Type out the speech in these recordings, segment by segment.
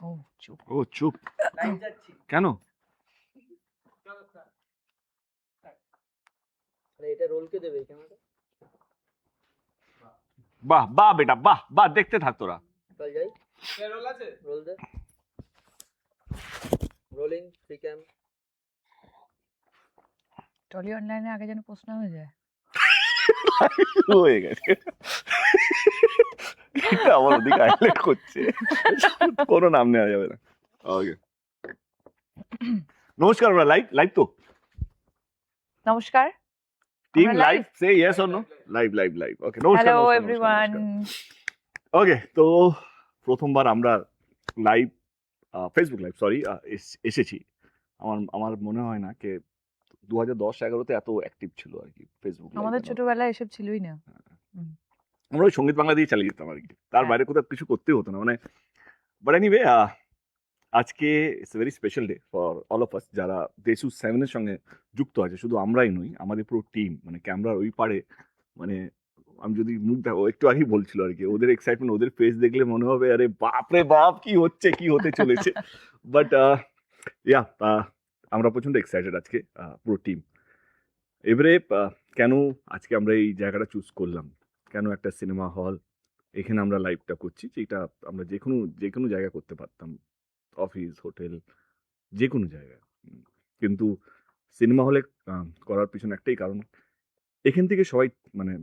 ও চুপ। ও চুপ কেন? এটা রোলকে দেবে ক্যামেরা। বাহ বাহ বেটা বাহ বাহ, দেখতে থাক তোরা। চল যাই। রোল আছে, রোল দে। রোলিং ফ্রি ক্যাম। টলি অনলাইনে আগে যেন পোস্ট না হয়ে যায়। হয়ে গেছে, আমার ওদিকে হাইলাইট করছে, কোনো নাম নেওয়া যাবে না। ওকে, নমস্কার, আমরা লাইভ লাইভ তো নমস্কার টিম আমরা live, live? Say yes or no? Live live live. Okay, নমস্কার হ্যালো নমস্কার, এভরিওয়ান। ওকে, তো প্রথমবার আমরা লাইভ ফেসবুক লাইভ সরি এসেছি। আমার মনে হয় না কে 2010-11-তে এত অ্যাক্টিভ ছিল আর কি ফেসবুক লাইভ। আমাদের ছোটবেলায় এসব ছিলই না। আমরা ওই সঙ্গীত বাংলা দিয়ে চালিয়ে যেতাম আর কি, তার হ্যাঁ। বাইরে কোথাও কিছু করতে হতো না মানে। বাট এনিওয়ে, আজকে it's a very special day for all of us যারা দেশু 7-এর সঙ্গে যুক্ত আছে। শুধু আমরাই নই, আমাদের পুরো টিম, মানে ক্যামেরার ওই পারে, মানে আমি যদি মুখ দেখো, একটু আগেই বলছিল আর কি, ওদের এক্সাইটমেন্ট, ওদের ফেস দেখলে মনে হবে আরে বাপ রে বাপ কি হচ্ছে, কি হতে চলেছে। বাট ইয়া, আমরা প্রচন্ড এক্সাইটেড আজকে পুরো টিম। এবারে কেন আজকে আমরা এই জায়গাটা চুজ করলাম, কেন একটা সিনেমা হল এখানে আমরা লাইভটা করছি, যেটা আমরা যে কোনো জায়গায় করতে পারতাম, অফিস, হোটেল, যে কোনো জায়গায়। কিন্তু সিনেমা হলে করার পিছনে একটাই কারণ, এখান থেকে সবাই মানে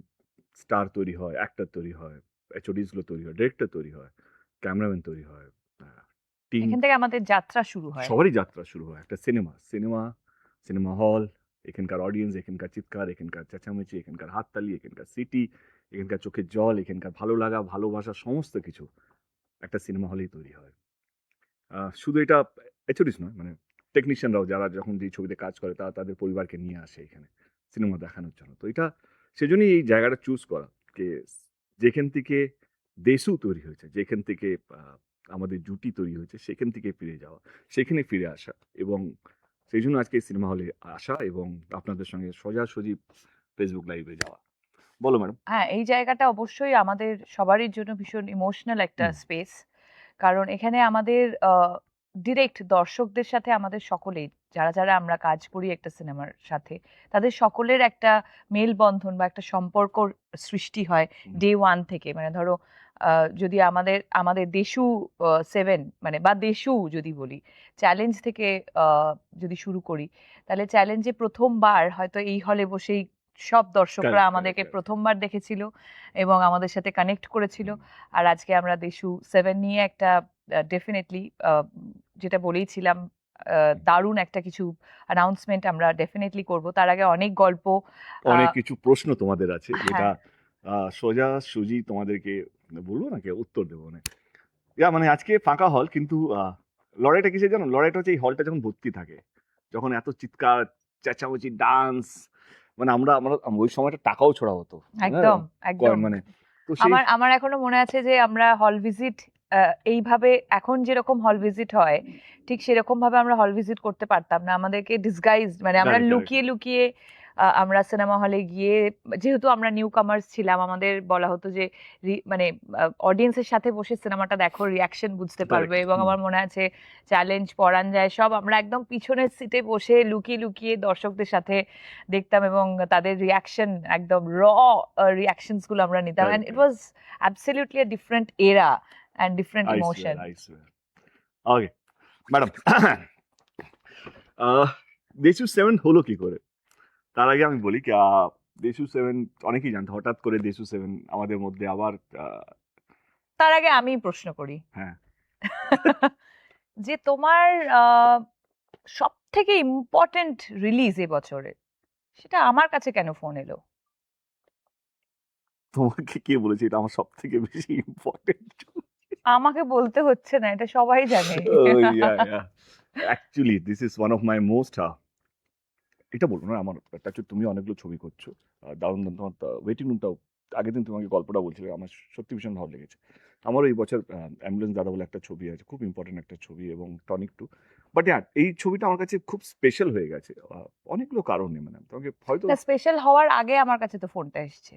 স্টার তৈরি হয়, অ্যাক্টর তৈরি হয়, এইচওডিসগুলো তৈরি হয়, ডিরেক্টর তৈরি হয়, ক্যামেরাম্যান তৈরি হয়, টিম, এখান থেকে আমাদের যাত্রা শুরু হয়। সবারই যাত্রা শুরু হয়। একটা সিনেমা হল, এখানকার অডিয়েন্স, এখানকার চিৎকার, এখানকার চেঁচামেচি, এখানকার হাততালি, এখানকার সিটি, এখানকার চোখের জল, এখানকার ভালো লাগা, ভালোবাসা, সমস্ত কিছু একটা সিনেমা হলেই তৈরি হয়। শুধু এটা এইচওডিস নয়, মানে টেকনিশিয়ানরাও যারা যখন যে ছবিতে কাজ করে তারা তাদের পরিবারকে নিয়ে আসে এখানে সিনেমা দেখানোর জন্য। তো এটা সেজন্যই এই জায়গাটা চুজ করা, যে যেখান থেকে দেশু তৈরি হয়েছে, যেখান থেকে আমাদের জুটি তৈরি হয়েছে, সেখান থেকে ফিরে যাওয়া, সেখানে ফিরে আসা, এবং সেই জন্য আজকে সিনেমা হলে আসা এবং আপনাদের সঙ্গে সোজাসুজি ফেসবুক লাইভে যাওয়া। বলো ম্যাডাম। হ্যাঁ, এই জায়গাটা অবশ্যই আমাদের সবারই জন্য ভীষণ ইমোশনাল একটা স্পেস। কারণ এখানে আমাদের ডিরেক্ট দর্শকদের সাথে আমাদের সকলেই যারা যারা আমরা কাজ করি একটা সিনেমার সাথে, তাদের সকলের একটা মেলবন্ধন বা একটা সম্পর্ক সৃষ্টি হয় ডে ওয়ান থেকে। মানে ধরো যদি আমাদের দেশু 7 মানে বা দেশু যদি বলি, চ্যালেঞ্জ থেকে যদি শুরু করি, তাহলে চ্যালেঞ্জে প্রথমবার হয়তো এই হলে বসেই সব দর্শকরা আমাদেরকে প্রথমবার দেখেছিল এবং আমাদের সাথে কানেক্ট করেছিল। আর আজকে আমরা দেশু 7 নিয়ে একটা ডেফিনেটলি যেটা বলেইছিলাম, দারুণ একটা কিছু অ্যানাউন্সমেন্ট আমরা ডেফিনেটলি করব। তার আগে অনেক গল্প, অনেক কিছু প্রশ্ন তোমাদের আছে, যেটা সোজা সুজি তোমাদেরকে বলবো না, উত্তর দেবো না। মানে আজকে ফাঁকা হল, কিন্তু লড়াইটা কিসে জানো? লড়াইটা হচ্ছে এই হলটা যখন ভর্তি থাকে, যখন এত চিৎকার চেঁচামেচি ডান্স, মানে আমরা ওই সময়টা টাকাও ছোড়া হতো একদম একদম। মানে আমার এখনো মনে আছে যে আমরা হল ভিজিট এইভাবে, এখন যেরকম হল ভিজিট হয় ঠিক সেরকম ভাবে আমরা হল ভিজিট করতে পারতাম না। আমাদেরকে ডিসগাইজ, মানে আমরা লুকিয়ে লুকিয়ে আমরা সিনেমা হলে গিয়ে, যেহেতু আমরা নিউ কামার্স ছিলাম, আমাদের বলা হতো যে মানে অডিয়েন্সের সাথে বসে সিনেমাটা দেখো, রিয়াকশন বুঝতে পারবে। এবং আমার মনে আছে চ্যালেঞ্জ, পরান যায়, সব আমরা একদম পিছনের সিটে বসে লুকিয়ে লুকিয়ে দর্শকদের সাথে দেখতাম এবং তাদের রিয়াকশন, একদম র রিয়াকশনস গুলো আমরা নিতাম। And it was absolutely a different era and different emotion. Okay madam, দেশু 7 হলো কি করে? তার আগে আমি বলি দেশু 7 অনেকেই জানতো, হঠাৎ করে দেশু 7 আমাদের মধ্যে আবার। তার আগে আমি প্রশ্ন করি, হ্যাঁ, যে তোমার সব থেকে ইম্পর্টেন্ট রিলিজ এবছরে, সেটা আমার কাছে কেন ফোন এলো? তোমাকে কে বলেছে এটা আমার সব থেকে বেশি ইম্পর্টেন্ট? আমাকে বলতে হচ্ছে না, এটা সবাই জানে। Actually this is one of my most, এটা বলবো না, আমার তুমি অনেকগুলো ছবি করছো, দারুণ দারুণ। তোমার ওয়েটিং রুমটাও, আগের দিন তোমাকে গল্পটা বলছিলে, আমার সত্যি ভীষণ ভালো লেগেছে। আমারও এই বছর অ্যাম্বুলেন্স দাদা বলে একটা ছবি আছে, খুব ইম্পর্টেন্ট একটা ছবি, এবং টনিক 2। বাট এই ছবিটা আমার কাছে খুব স্পেশাল হয়ে গেছে অনেকগুলো কারণে। মানে তোমাকে হয়তো স্পেশাল হওয়ার আগে আমার কাছে তো ফোনটা এসেছে।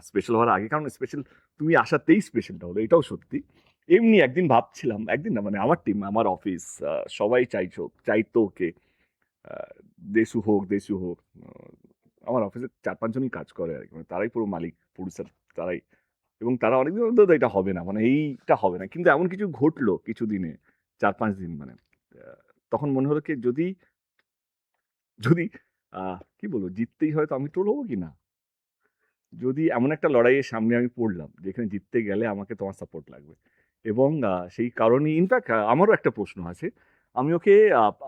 স্পেশাল হওয়ার আগে, কারণ স্পেশাল তুমি আসাতেই স্পেশালটা হলো, এটাও সত্যি। এমনি একদিন ভাবছিলাম, একদিন না মানে আমার টিম, আমার অফিস, সবাই চাইতো ওকে দেশু হোক দেশু হোক। আমার অফিসে 4-5 জনই কাজ করে আর কি, মানে তারাই পুরো মালিক, প্রডিউসার তারাই, এবং তারা অনেকদিন বলতো এটা হবে না, মানে এইটা হবে না, কিন্তু এমন কিছু ঘটলো কিছু দিনে, 4-5 দিন মানে তখন মনে হলো কি যদি যদি কি বলবো, জিততেই হয় তো আমি টোল হবো কি না, যদি এমন একটা লড়াইয়ের সামনে আমি পড়লাম যেখানে জিততে গেলে আমাকে তোমার সাপোর্ট লাগবে, এবং সেই কারণে ইনফ্যাক্ট আমারও একটা প্রশ্ন আছে। আমি ওকে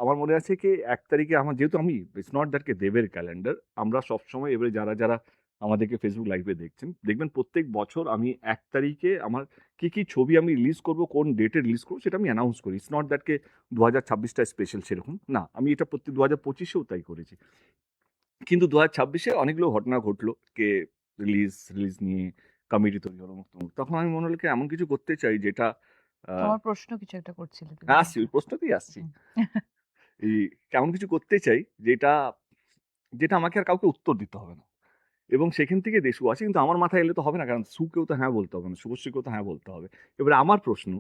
আমার মনে আছে কি 1 তারিখে আমার, যেহেতু আমি, ইটস নট দ্যাট কে দেবের ক্যালেন্ডার, আমরা সবসময় এবারে যারা যারা আমাদেরকে ফেসবুক লাইভে দেখছেন দেখবেন প্রত্যেক বছর আমি 1 তারিখে আমার কি কি ছবি আমি রিলিজ করব, কোন ডেটে রিলিজ করবো সেটা আমি অ্যানাউন্স করি। ইটস নট দ্যাট কে 2026টা স্পেশাল সেরকম না, আমি এটা প্রত্যেক 2025এও তাই করেছি। কিন্তু 2026-এ অনেকগুলো ঘটনা ঘটলো, কে রিলিজ নিয়ে কমিটি তৈরি হলো মুক্ত। তখন আমি মনে হলো কি এমন কিছু করতে চাই যেটা তোমার প্রশ্ন কিছু একটা করছিলে তুমি। আসছি, ওই প্রশ্নতেই আসছি। এই এমন কিছু করতে চাই যেটা যেটা আমাকে আর কাউকে উত্তর দিতে হবে না, এবং সেখান থেকে দেশু আছে, কিন্তু আমার মাথায় এলে তো হবে না, কারণ সুকেও তো হ্যাঁ বলতে হবে না, শুভশ্রীকেও তো হ্যাঁ বলতে হবে। এবারে আমার প্রশ্ন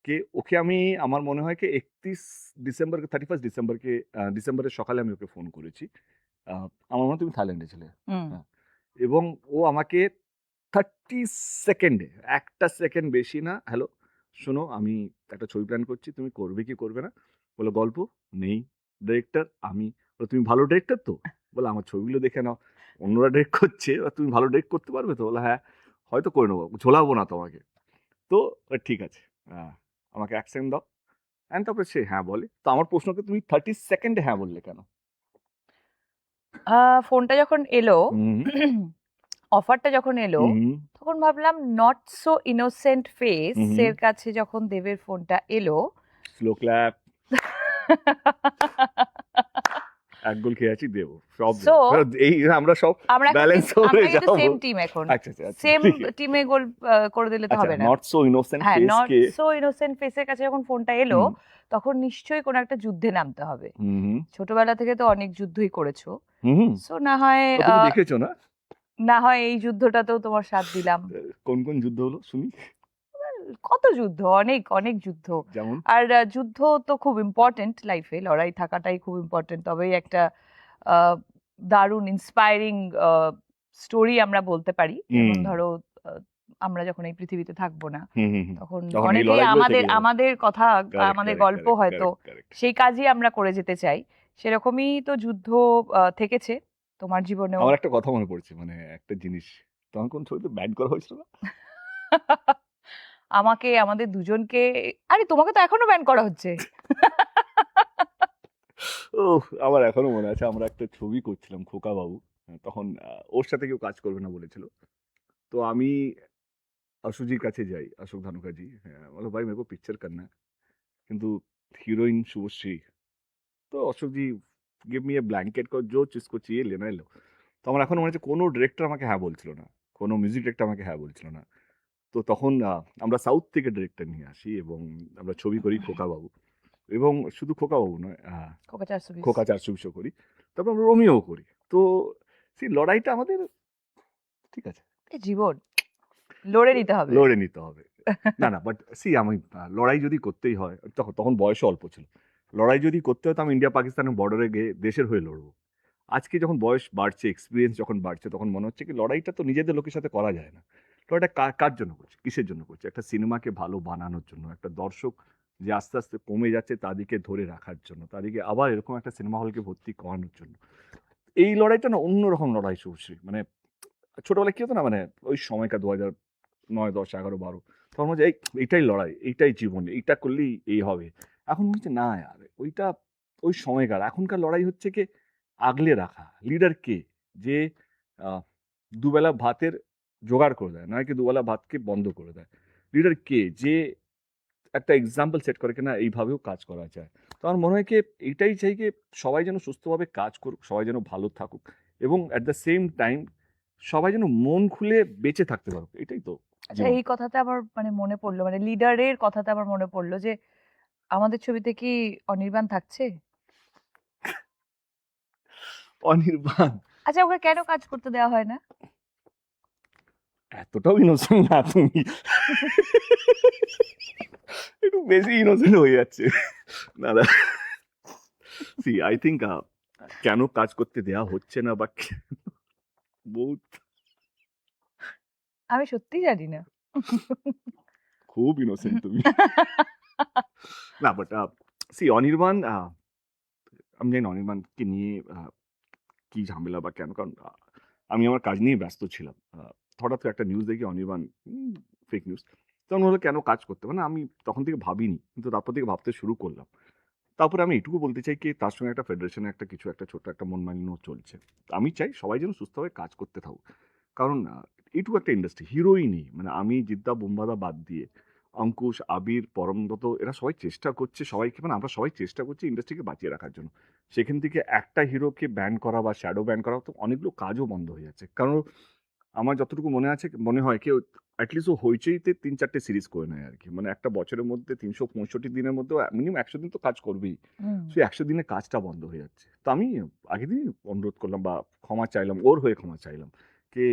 কে ওকে আমি, আমার মনে হয় কি 31 ডিসেম্বর 31 ডিসেম্বরকে ডিসেম্বরের সকালে আমি ওকে ফোন করেছি। আমার মনে হয় তুমি থাইল্যান্ডে ছিলে। হ্যাঁ, এবং ও আমাকে 30 সেকেন্ডে, 1 সেকেন্ড বেশি না, হ্যালো শোনো আমি একটা ছবি প্ল্যান করছি, তুমি করবে কি করবে না, বলো গল্প নেই, ডিরেক্টর আমি, বলো তুমি ভালো ডিরেক্টর তো, বলে আমার ছবিগুলো দেখে নাও, অন্যরা ডিরেক্ট করছে, তুমি ভালো ডিরেক্ট করতে পারবে তো, বলে হ্যাঁ হয়তো করে নেবো, ঝোলাবো না তোমাকে। তো ঠিক আছে, আমাকে 1 সেকেন্ড দাও, অ্যান্ড তারপরে সে হ্যাঁ বলে। তো আমার প্রশ্নকে তুমি 30 সেকেন্ডে হ্যাঁ বললে কেন? ফোনটা যখন এলো, হুম অফারটা যখন এলো, হুম তখন ভাবলাম নট সো ইনোসেন্ট ফেস হুম এর কাছে যখন দেবের ফোনটা এলো, স্লো ক্ল্যাপ, এক গোল খেয়ে আছি দেবো সব So, এই আমরা সব আমরা ব্যালেন্স আমরা হয়ে কিন্তু যাবো। সেম টিম এখন, আচ্ছা আচ্ছা আচ্ছা, সেম ঠিক আছে। টিমে গোল করে দিলে তো আচ্ছা, হবে না। নট সো ইনোসেন্ট হ্যাঁ, face not K so innocent ফেসের কাছে যখন ফোনটা এলো, হুম তখন নিশ্চয়ই কোনো একটা যুদ্ধে নামতে হবে। হুম হুম ছোটবেলা থেকে তো অনেক যুদ্ধই করেছো, হুম। সো না হয় ও তুমি দেখেছো না না হয় এই যুদ্ধটাতেও তোমার সাথ দিলাম। কোন কোন যুদ্ধ হলো শুনি, কত যুদ্ধ, অনেক অনেক যুদ্ধ। যেমন? আর যুদ্ধ তো খুব ইম্পর্টেন্ট লাইফে, লড়াই থাকাটাই খুব ইম্পর্টেন্ট, তবেই একটা আহ, দারুণ ইন্সপায়ারিং স্টোরি আমরা বলতে পারি। যেমন হুম ধরো, আহ, আমরা যখন এই পৃথিবীতে থাকবো না, হুম হুম হুম। তখন তখন এই অনেকেই লড়াইগুলো আমাদের থেকে যাবে। আমাদের কথা, Correct, আমাদের correct, গল্প correct, হয়তো correct, correct. সেই কাজই আমরা করে যেতে চাই। সেরকমই তো যুদ্ধ থেকেছে তোমার জীবনেও। আমার একটা কথা মনে পড়ছে, মানে একটা জিনিস, তখন কোন ছবিতে ব্যান করা হয়েছিল না? আমাকে, আমাদের দুজনকে, আরে তোমাকে তো এখনো ব্যান করা হচ্ছে। ও, আমার এখনো মনে আছে, আমরা একটা ছবি করছিলাম খোকা বাবু, তখন ওর সাথে কেউ কাজ করবে না বলেছিল। তো আমি অশুজির কাছে যাই, অশোক ধানুকাজি, বলো ভাই মেরে কো পিকচার করনা है, কিন্তু হিরোইন শুভশ্রী, তো অশোক জি গিভ মি এ ব্ল্যাঙ্কেট কর जो जिसको चाहिए लेना है लो। তো আমার এখন মনে হচ্ছে কোনো ডিরেক্টর আমাকে হ্যাঁ বলছিল না, কোনো মিউজিক ডিরেক্টর আমাকে হ্যাঁ বলছিল না। তো তখন আমরা সাউথ থেকে ডিরেক্টর নিয়ে আসি এবং আমরা ছবি করি খোকা বাবু, এবং শুধু খোকা বাবু নয়, খোকা 420। খোকা 420 করি, তারপর আমরা রোমিও করি। তো সেই লড়াইটা আমাদের, ঠিক আছে, এই জীবন লড়ে নিতে হবে। লড়ে নিতে হবে। না না, বাট সি আমি লড়াই যদি করতেই হয়, তখন তখন বয়সও অল্প ছিল, লড়াই যদি করতে হয় তো আমি ইন্ডিয়া পাকিস্তানের বর্ডারে গিয়ে দেশের হয়ে লড়বো। আজকে যখন বয়স বাড়ছে, এক্সপিরিয়েন্স যখন বাড়ছে, তখন মনে হচ্ছে কি লড়াইটা তো নিজেদের লোকের সাথে করা যায় না। লড়াইটা কার জন্য করছে, কিসের জন্য করছে? একটা সিনেমাকে ভালো বানানোর জন্য, একটা দর্শক যে আস্তে আস্তে কমে যাচ্ছে তাদেরকে ধরে রাখার জন্য, তাদেরকে আবার এরকম একটা সিনেমা হলকে ভর্তি করানোর জন্য। এই লড়াইটা না অন্যরকম লড়াই শুভশ্রী, মানে ছোটবেলায় কি হতো না, মানে ওই সময়কার 2009, 10, 11, 12, তখন মনে হচ্ছে এইটাই লড়াই, এইটাই জীবন, এইটা করলেই এই হবে। এখন মনে হচ্ছে না আর ওইটা ওই সময়কার, এখনকার লড়াই হচ্ছে কি আগলে রাখা। লিডার কে, যে দুবেলা ভাতের জোগাড় করে দেয়, নয় কি দুবেলা ভাতকে বন্ধ করে দেয়। লিডার কে, যে একটা এক্সাম্পল সেট করে কিনা এইভাবেও কাজ করা যায়। তো আমার মনে হয় কি এইটাই চাই কি সবাই যেন সুস্থভাবে কাজ করুক, সবাই যেন ভালো থাকুক, এবং অ্যাট দ্য সেম টাইম সবাই যেন মন খুলে বেঁচে থাকতে পারুক, এটাই তো আচ্ছা, জীবন। এই কথাটা আমার মানে মনে পড়লো, মানে লিডারের কথাটা আমার মনে পড়লো যে আমাদের ছবিতে কি অনির্বাণ থাকছে? অনির্বাণ আচ্ছা, ওকে কেন কাজ করতে দেওয়া হয় না? এতটাও ইনোসেন্ট না তুমি। একটু বেশি ইনোসেন্ট হয়ে যাচ্ছে না না সি আই থিঙ্ক কেন কাজ করতে দেয়া হচ্ছে না বা বহুত আমি সত্যিই জানি না। খুব ইনোসেন্ট তুমি না বাট সি অনির্বাণ আমি জানি না অনির্বাণকে নিয়ে কি ঝামেলা বা কেন কারণ আমি আমার কাজ নিয়ে ব্যস্ত ছিলাম হঠাৎ করে একটা নিউজ দেখি অনির্বাণ ফেক নিউজ তখন হলো কেন কাজ করতে মানে আমি তখন থেকে ভাবিনি কিন্তু তারপর থেকে ভাবতে শুরু করলাম তারপরে আমি এটুকু বলতে চাই কি তার সঙ্গে একটা ফেডারেশনে একটা কিছু একটা ছোট একটা মন মালিন্য চলছে আমি চাই সবাই যেন সুস্থভাবে কাজ করতে থাকুক কারণ এটুকু একটা ইন্ডাস্ট্রি হিরোই নেই মানে আমি জিদ্দা বোম্বাদা বাদ দিয়ে অঙ্কুশ আবির পরমব্রত এরা সবাই চেষ্টা করছে সবাইকে মানে আমরা সবাই চেষ্টা করছি ইন্ডাস্ট্রিকে বাঁচিয়ে রাখার জন্য সেখান থেকে একটা হিরোকে ব্যান করা বা শ্যাডো ব্যান করা তো অনেকগুলো কাজও বন্ধ হয়ে যাচ্ছে কারণ আমার যতটুকু মনে হয় কেউ অ্যাটলিস্ট ও হইচইতে ৩-৪টে সিরিজ করে নেয় আর কি মানে একটা বছরের মধ্যে ৩৬৫ দিনের মধ্যে মিনিমাম ১০০ দিন তো কাজ করবেই হুম, সেই ১০০ দিনে কাজটা বন্ধ হয়ে যাচ্ছে তো আমি আগের দিনই অনুরোধ করলাম বা ক্ষমা চাইলাম ওর হয়ে ক্ষমা চাইলাম যে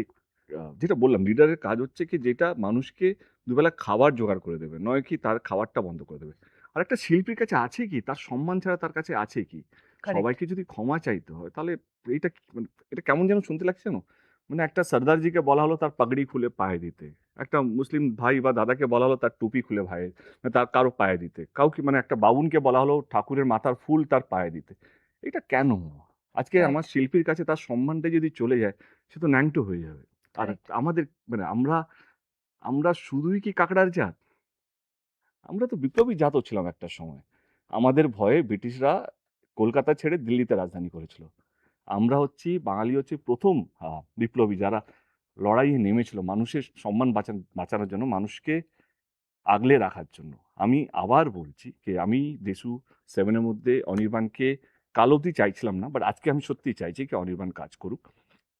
যেটা বললাম লিডারের কাজ হচ্ছে কি যেটা মানুষকে দুবেলা খাবার জোগাড় করে দেবে নয় কি তার খাবারটা বন্ধ করে দেবে আর একটা শিল্পীর কাছে আছে কি তার সম্মান ছাড়া তার কাছে আছে কি কারেক্ট। সবাইকে যদি ক্ষমা চাইতে হয় তাহলে এইটা মানে এটা কেমন যেন শুনতে লাগছে না মানে একটা সর্দারজিকে বলা হলো তার পাগড়ি খুলে পায়ে দিতে একটা মুসলিম ভাই বা দাদাকে বলা হলো তার টুপি খুলে ভাইয়ে মানে তার কারো পায়ে দিতে কাউকে মানে একটা বাবুনকে বলা হলো ঠাকুরের মাথার ফুল তার পায়ে দিতে এটা কেন আজকে আমার কারেক্ট, শিল্পীর কাছে তার সম্মানটা যদি চলে যায় সে তো ন্যাংটো হয়ে যাবে আর কারেক্ট। আমাদের মানে আমরা আমরা শুধুই কি কাকড়ার জাত আমরা তো বিপ্লবী জাতও ছিলাম একটা সময় আমাদের ভয়ে ব্রিটিশরা কলকাতা ছেড়ে দিল্লিতে রাজধানী করেছিল আমরা হচ্ছি বাঙালি হচ্ছে প্রথম বিপ্লবী যারা লড়াইয়ে নেমেছিল মানুষের সম্মান বাঁচানোর জন্য মানুষকে আগলে রাখার জন্য আমি আবার বলছি যে আমি দেশু সেভেনের মধ্যে অনির্বাণকে কাল অবধি চাইছিলাম না বাট আজকে আমি সত্যি চাইছি কি অনির্বাণ কাজ করুক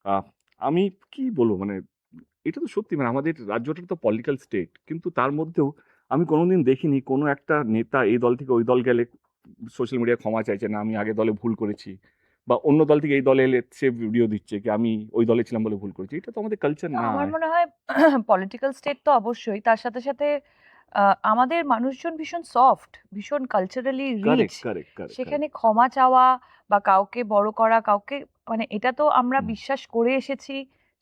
আহ, আমি কি বলবো মানে এটা তো সত্যি মানে আমাদের রাজ্যটা তো পলিটিক্যাল স্টেট কিন্তু তার মধ্যেও আমি কোনোদিন দেখিনি কোনো একটা নেতা এই দল থেকে ওই দল গেলে সোশ্যাল মিডিয়ায় ক্ষমা চাইছে না আমি আগে দলে ভুল করেছি বা অন্য দল থেকে এই দলে এলে সে ভিডিও দিচ্ছে কি আমি ওই দলে ছিলাম বলে ভুল করেছি এটা তো আমাদের কালচার না আমার মনে হয় পলিটিক্যাল স্টেট তো অবশ্যই, তার সাথে সাথে আমাদের মানুষজন ভীষণ সফট, ভীষণ culturally rich. Correct correct correct সেখানে ক্ষমা চাওয়া বা কাউকে বড় করা, কাউকে মানে এটা তো আমরা বিশ্বাস করে এসেছি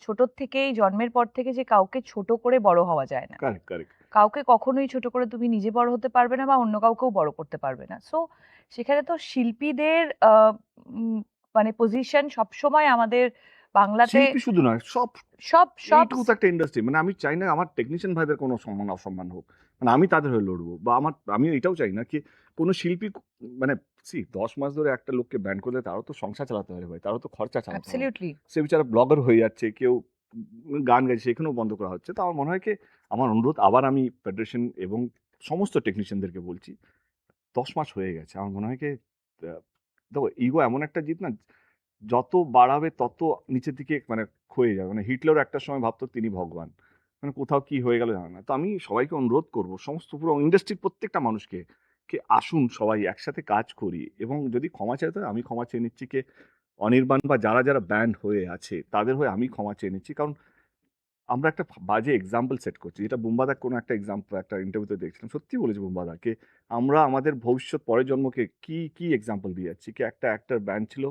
ছোট থেকেই, জন্মের পর থেকে, যে কাউকে ছোট করে বড় হওয়া যায় না। কারেক্ট কারেক্ট কাউকে কখনোই ছোট করে তুমি নিজে বড় হতে পারবে না বা অন্য কাউকেও বড় করতে পারবে না। সো সেখানে তো শিল্পীদের মানে পজিশন সবসময় আমাদের বাংলাতে শিল্পী শুধু নয় সব সব সব এইটুকু তো একটা ইন্ডাস্ট্রি মানে আমি চাই না আমার টেকনিশিয়ান ভাইদের কোনো সম্মান অসম্মান হোক মানে আমি তাদের হয়ে লড়বো বা আমি এটাও চাই না কি কোনো শিল্পী মানে 10 মাস ধরে একটা লোককে ব্যান করলে তারও তো সংসার চালাতে হবে ভাই তারও তো খরচা চালাতে হবে অ্যাবসলিউটলি। সে বেচারা ব্লগার হয়ে যাচ্ছে কেউ গান গাইছে সেখানেও বন্ধ করা হচ্ছে তো আমার মনে হয় কি আমার অনুরোধ আবার আমি ফেডারেশন এবং সমস্ত টেকনিশিয়ানদেরকে বলছি 10 মাস হয়ে গেছে আমার মনে হয় কি দেখো ইগো এমন একটা জিত না যত বাড়াবে তত নিচের দিকে মানে ক্ষয়ে যাবে মানে হিটলারও একটা সময় ভাবতো তিনি ভগবান মানে কোথাও কি হয়ে গেল জানে না তো আমি সবাইকে অনুরোধ করব সমস্ত পুরো ইন্ডাস্ট্রির প্রত্যেকটা মানুষকে কে আসুন সবাই একসাথে কাজ করি এবং যদি ক্ষমা চাইতে হয় আমি ক্ষমা চেয়ে নিচ্ছি কে অনির্বাণ বা যারা যারা ব্যান্ড হয়ে আছে তাদের হয়ে আমি ক্ষমা চেয়ে নিচ্ছি কারণ আমরা একটা বাজে এক্সাম্পল সেট করছি যেটা বুম্বাদা কোনো একটা এক্সাম্পল একটা ইন্টারভিউতে দেখছিলাম সত্যি বলেছি বুম্বাদাকে আমরা আমাদের ভবিষ্যৎ পরের জন্মকে কি কি এক্সাম্পল দিয়ে যাচ্ছি কি একটা অ্যাক্টর ব্যান ছিল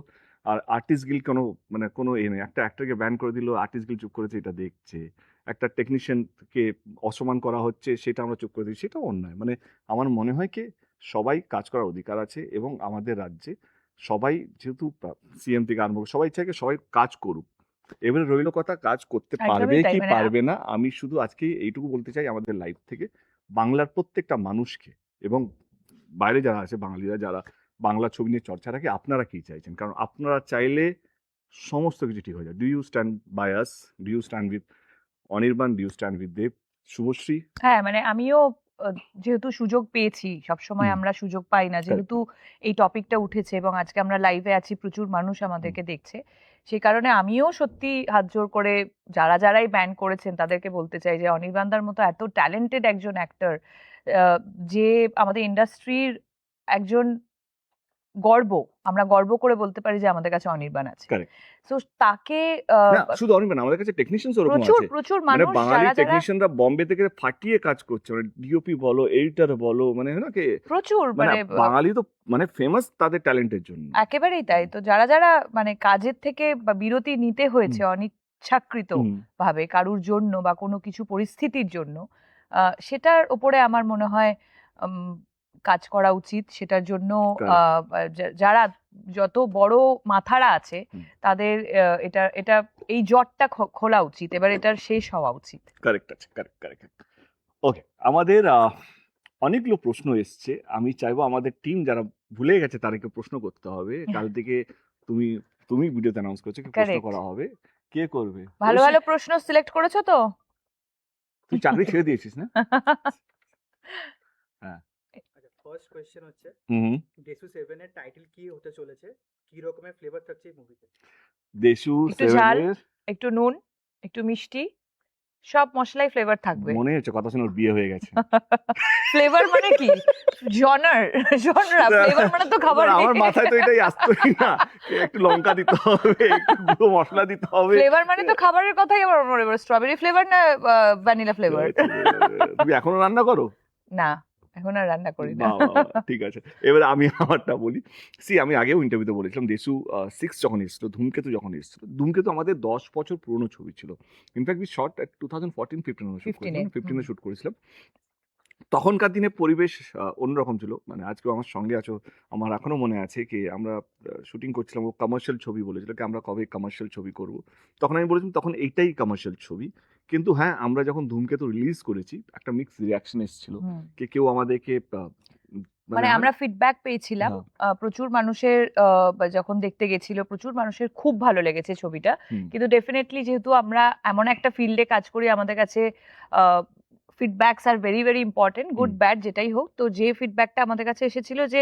আর আর্টিস্ট গিল কোনো মানে কোনো এ নেই একটা অ্যাক্টরকে ব্যান করে দিল আর্টিস্ট গিল চুপ করেছে এটা দেখছে একটা টেকনিশিয়ানকে অসম্মান করা হচ্ছে সেটা আমরা চুপ করে দিই সেটাও অন্যায় মানে আমার মনে হয় কি সবাই কাজ করার অধিকার আছে এবং আমাদের রাজ্যে সবাই যেহেতু সিএম থেকে আরম্ভ করে সবাই চাইকে সবাই কাজ করুক এবারে রইল কথা কাজ করতে পারবে একদমই তাই, কি মানে পারবে না আমি শুধু আজকে এইটুকু বলতে চাই আমাদের লাইফ থেকে বাংলার প্রত্যেকটা মানুষকে এবং বাইরে যারা আছে বাঙালিরা যারা বাংলা ছবি নিয়ে চর্চা রাখে আপনারা কি চাইছেন কারণ আপনারা চাইলে সমস্ত কিছু ঠিক হয়ে যায় do you stand by us do you stand with Anirban do you stand with Dev Subhashree হ্যাঁ, মানে আমিও যেহেতু সুযোগ পেয়েছি, সবসময় হুম, আমরা সুযোগ পাই না, correct. যেহেতু এই টপিকটা উঠেছে এবং আজকে আমরা লাইভে আছি, প্রচুর মানুষ আমাদেরকে দেখছে, সেই কারণে আমিও সত্যি হাত জোর করে যারাই ব্যান করেছেন তাদেরকে বলতে চাই যে অনির্বাণদার মতো এত ট্যালেন্টেড একজন অ্যাক্টর, যে আমাদের ইন্ডাস্ট্রির একজন আমরা গর্ব করে বলতে পারি যে আমাদের কাছে অনির্বাণ আছে। Correct. তো তাকে না শুধু অনির্বাণ, আমাদের কাছে টেকনিশিয়ানস ওরকম প্রচুর আছে। প্রচুর মানে মানুষ বাঙালি যারা টেকনিশিয়ানরা বম্বে থেকে ফাটিয়ে কাজ করছে, মানে ডিওপি বলো, এডিটর বলো, মানে হয় না কি, প্রচুর মানে মানে বাঙালি তো মানে ফেমাস তাদের ট্যালেন্টের জন্য। একেবারেই তাই। তো যারা যারা মানে কাজের থেকে বা বিরতি নিতে হয়েছে অনিচ্ছাকৃত হুম, ভাবে কারুর জন্য বা কোনো কিছু পরিস্থিতির জন্য, সেটার উপরে আমার মনে হয় উম, কাজ করা উচিত। সেটার জন্য correct. যারা যত বড় মাথারা আছে হুম। তাদের এটা এটা এই জটটা খোলা উচিত, এবার এটার শেষ হওয়া উচিত। কারেক্ট আছে, কারেক্ট কারেক্ট। ওকে, আমাদের অনেকগুলো প্রশ্ন এসছে। আমি চাইবো আমাদের টিম যারা ভুলে গেছে তাদেরকে প্রশ্ন করতে হবে। কাল থেকে তুমি তুমি ভিডিওতে অ্যানাউন্স করছো কি প্রশ্ন Correct. করা হবে, কে করবে। ভালো ঐশী, ভালো প্রশ্ন সিলেক্ট করেছো তো? তুই চাকরি ছেড়ে দিয়েছিস না? হ্যাঁ। আচ্ছা, ফার্স্ট কোয়েশ্চেন হচ্ছে হুম। ডেসু 7 এর টাইটেল কি হতে চলেছে, কি রকমের ফ্লেভার থাকছে এই মুভিতে? দেশু একটু ঝাল, 7 এর একটু নুন, একটু মিষ্টি, সব মশলাই ফ্লেভার থাকবে। মনে হচ্ছে কথা শুনে ওর বিয়ে হয়ে গেছে। ফ্লেভার মানে কি? জনরা ফ্লেভার মানে তো খাবার না, আমার মাথায় তো এটাই আসতোই না। একটু লঙ্কা দিতে হবে, একটু গুঁড়ো মশলা দিতে হবে। ফ্লেভার মানে তো খাবারের কথাই আমার মনে পড়ে। স্ট্রবেরি ফ্লেভার না ভ্যানিলা ফ্লেভার? তুমি এখনো রান্না করো? না, এখন আর রান্না করি না। বাহ, বাহ, বাহ, ঠিক আছে। এবার আমি আমারটা বলি। আমি আগেও ইন্টারভিউতে বলেছিলাম, দেশু 6 যখন এসেছিল, ধূমকেতু যখন এসেছিল, ধূমকেতু আমাদের 10 বছর পুরনো ছবি ছিল। ইনফ্যাক্ট উই শট 2014-15 শুট 15 করেছিলাম, 15 শুট করেছিলাম। তখনকার দিনে পরিবেশ অন্যরকম ছিল। মানে আজকেও আমার সঙ্গে আছো, আমার এখনো মনে আছে কি আমরা শুটিং করছিলাম, ও কমার্শিয়াল ছবি বলেছিল কি আমরা কবে কমার্শিয়াল ছবি করব। তখন আমি বলেছিলাম তখন এইটাই কমার্শিয়াল ছবি। কিন্তু হ্যাঁ, আমরা যখন ধূমকেতু রিলিজ করেছি একটা মিক্স রিয়াকশন এসেছিল, কি কেউ আমাদেরকে মানে আমরা ফিডব্যাক পেয়েছিলাম হ্যাঁ। প্রচুর মানুষের, বা যখন দেখতে গেছিল প্রচুর মানুষের খুব ভালো লেগেছে ছবিটা। হুম, কিন্তু ডেফিনেটলি যেহেতু আমরা এমন একটা ফিল্ডে কাজ করি, আমাদের কাছে feedbacks are very very important, good hmm. Bad যেটাই হোক। তো যে ফিডব্যাকটা আমাদের কাছে এসেছিল যে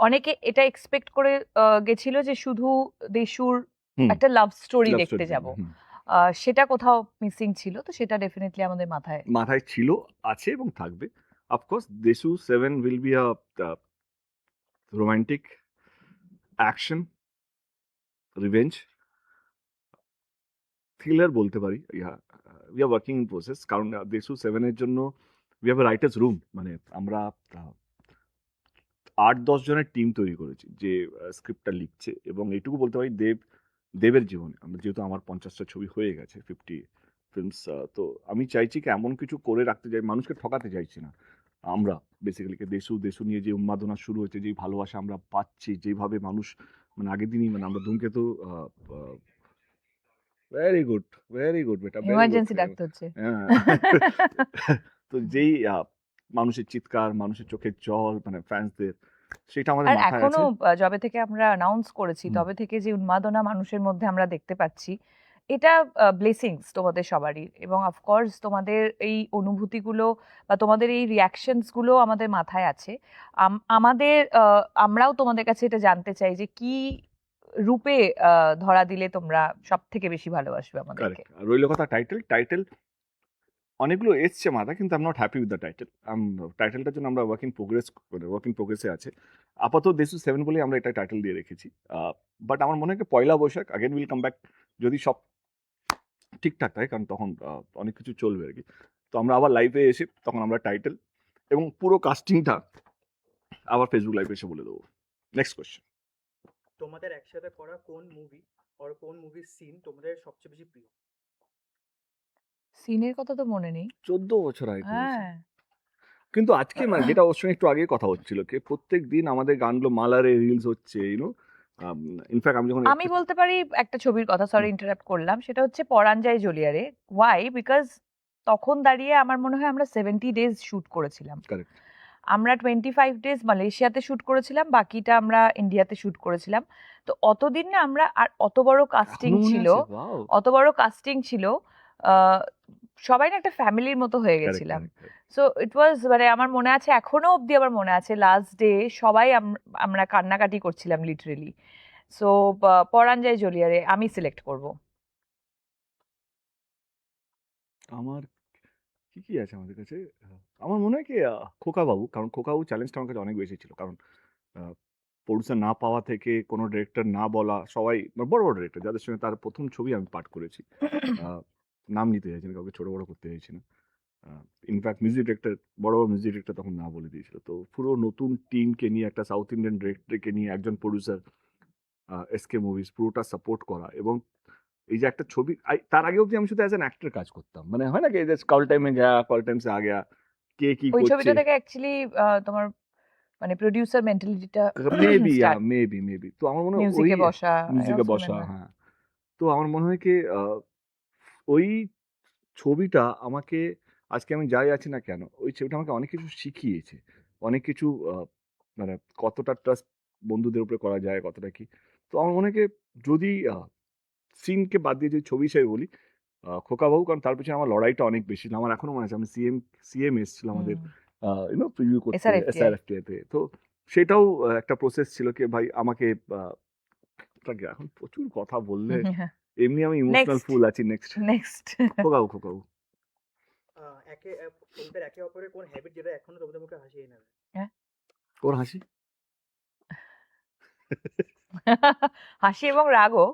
অনেকে এটা এক্সপেক্ট করে গেছিল যে শুধু দেশুর হুম, একটা লাভ স্টোরি love দেখতে story যাব, দেখবে, হুম। সেটা কোথাও মিসিং ছিল। তো সেটা ডেফিনেটলি আমাদের মাথায় মাথায় ছিল, আছে এবং থাকবে। Of course Deshu 7 will be a romantic action revenge thriller বলতে পারি। We are working in process, কারণ দেশু 7 এর জন্য we have a writers room. মানে আমরা 8-10 জনের টিম তৈরি করেছি যে স্ক্রিপ্টটা লিখছে, এবং এইটুকু বলতে পারি দেবের জীবনে আমরা যেহেতু আমার 50টা ছবি হয়ে গেছে, 50 ফিল্মস, তো আমি চাইছি কি এমন কিছু করে রাখতে চাই, মানুষকে ঠকাতে চাইছি না আমরা। বেসিক্যালি দেশু নিয়ে যে উন্মাদনা শুরু হয়েছে, যেই ভালোবাসা আমরা পাচ্ছি, যেভাবে মানুষ মানে আগের দিনই মানে আমরা ধূমকেতু ভেরি গুড, ভেরি গুড বেটা, ভেরি গুড। ইমার্জেন্সি ডাকতে হচ্ছে। হ্যাঁ। তো যেই মানুষের চিৎকার, মানুষের চোখের জল, মানে ফ্যান্সদের, সেটা আমাদের আর মাথায় এখনো আছে। যবে থেকে আমরা অ্যানাউন্স করেছি হুম। তবে থেকে যে উন্মাদনা মানুষের মধ্যে আমরা দেখতে পাচ্ছি, এটা ব্লেসিংস তোমাদের সবারই। এবং অফকোর্স তোমাদের এই অনুভূতিগুলো বা তোমাদের এই রিয়াকশনস গুলো আমাদের মাথায় আছে। আমাদের আমরাও তোমাদের কাছে এটা জানতে চাই যে কি রূপে ধরা দিলে তোমরা সব থেকে বেশি ভালোবাসবে আমাদেরকে। কারেক্ট। রইল কথা টাইটেল অনেকগুলো এসছে মাথায়, কিন্তু I am not happy with the title. টাইটেলটার জন্য আমরা ওয়ার্ক ইন প্রোগ্রেসে আছে। আপাতত দেশু 7 বলেই আমরা এটা টাইটেল দিয়ে রেখেছি। বাট আমার মনে হয় কি Poila Boishakh again will come back, যদি সব ঠিকঠাক থাকে, কারণ তখন অনেক কিছু চলবে আর কি। তো আমরা আবার লাইভে এসে তখন আমরা টাইটেল এবং পুরো কাস্টিংটা আবার ফেসবুক লাইভে এসে বলে দেবো। Next question. তোমাদের একসাথে করা কোন মুভি আর কোন মুভির সিন তোমাদের সবচেয়ে বেশি প্রিয়? সিনের কথা তো মনে নেই। 14 বছর আগে করেছি। হ্যাঁ, কিন্তু আজকে মানে যেটা ওর সঙ্গে একটু আগে কথা হচ্ছিল কি প্রত্যেক দিন আমাদের গানগুলো মালারে রিলস হচ্ছে, ইনফ্যাক্ট আমি যখন আমি বলতে পারি একটা ছবির কথা, সরি ইন্টারাপ্ট করলাম, সেটা হচ্ছে পরাণ যায় জ্বলিয়ারে। ওয়াই? বিকজ তখন দাঁড়িয়ে আমার মনে হয় আমরা 70 ডেজ শুট করেছিলাম। কারেক্ট, আমরা 25 ডেজ মালয়েশিয়াতে শুট করেছিলাম, বাকিটা আমরা ইন্ডিয়াতে শুট করেছিলাম। তো অতদিন না আমরা, আর অত বড় কাস্টিং ছিল, অত বড় কাস্টিং ছিল, আহ, সবাই না একটা ফ্যামিলির মতো হয়ে গেছিলাম। সো ইট ওয়াজ, মানে আমার মনে আছে, এখনো অবধি আমার মনে আছে লাস্ট ডে সবাই আমরা কান্নাকাটি করছিলাম লিটারেলি। সো পরাণ যায় জ্বলিয়ারে আমি সিলেক্ট করব। আমার কি আছে আমাদের কাছে, আমার মনে হয় কি খোকা বাবু, কারণ খোকা বাবু চ্যালেঞ্জটা আমার কাছে অনেক বেশি ছিল, কারণ প্রডিউসার না পাওয়া থেকে কোনো ডিরেক্টর না বলা, সবাই বড় বড় ডিরেক্টর যাদের সঙ্গে তার প্রথম ছবি আমি পাঠ করেছি, নাম নিতে চাইছি না, কাউকে ছোট বড় করতে চাইছি না, ইনফ্যাক্ট মিউজিক ডিরেক্টর, বড় বড় মিউজিক ডিরেক্টর তখন না বলে দিয়েছিল। তো পুরো নতুন টিমকে নিয়ে, একটা সাউথ ইন্ডিয়ান ডিরেক্টরকে নিয়ে, একজন প্রডিউসার, এসকে মুভিজ পুরোটা সাপোর্ট করা, এবং এই যে একটা ছবি, তার আগে অবধি আমি শুধু অ্যাজ অ্যান অ্যাক্টর কাজ করতাম, মানে হয় না কি কল টাইমে গেয়া, কল টাইম সে আ গেয়া, কে কি ওই করছে, ছবিটা থেকে অ্যাকচুয়ালি তোমার মানে প্রোডিউসার মেন্টালিটিটা মেবি স্টার্ট, মেবি তো আমার মনে হয় ওই মিউজিকে বসা, I মিউজিকে also বসা, remember. হ্যাঁ। তো আমার মনে হয় কি ওই ছবিটা আমাকে, আজকে আমি যাই আছি না কেন, ওই ছবিটা আমাকে অনেক কিছু শিখিয়েছে, অনেক কিছু মানে কতটা ট্রাস্ট বন্ধুদের উপরে করা যায়, কতটা কি। তো আমার মনে হয় কি, যদি সিনকে বাদ দিয়ে যদি ছবি হিসেবে বলি, খোকাবাবু, কারণ তার পিছনে আমার লড়াইটা অনেক বেশি ছিল। আমার এখনো মনে আছে, আমি সিএম এসেছিল আমাদের প্রিভিউ করতে SRFTI SRFTI তে। তো সেটাও একটা প্রসেস ছিল কি ভাই আমাকে এখন প্রচুর কথা বললে এমনি আমি ইমোশনাল নেক্সট ফুল আছি। নেক্সট নেক্সট খোকাবু তোমাদের একে অপরের কোন হ্যাবিট যেটা এখনো তোমাদের মুখে হাসি এনে দেয়? ওর হাসি হাসি এবং রাগও,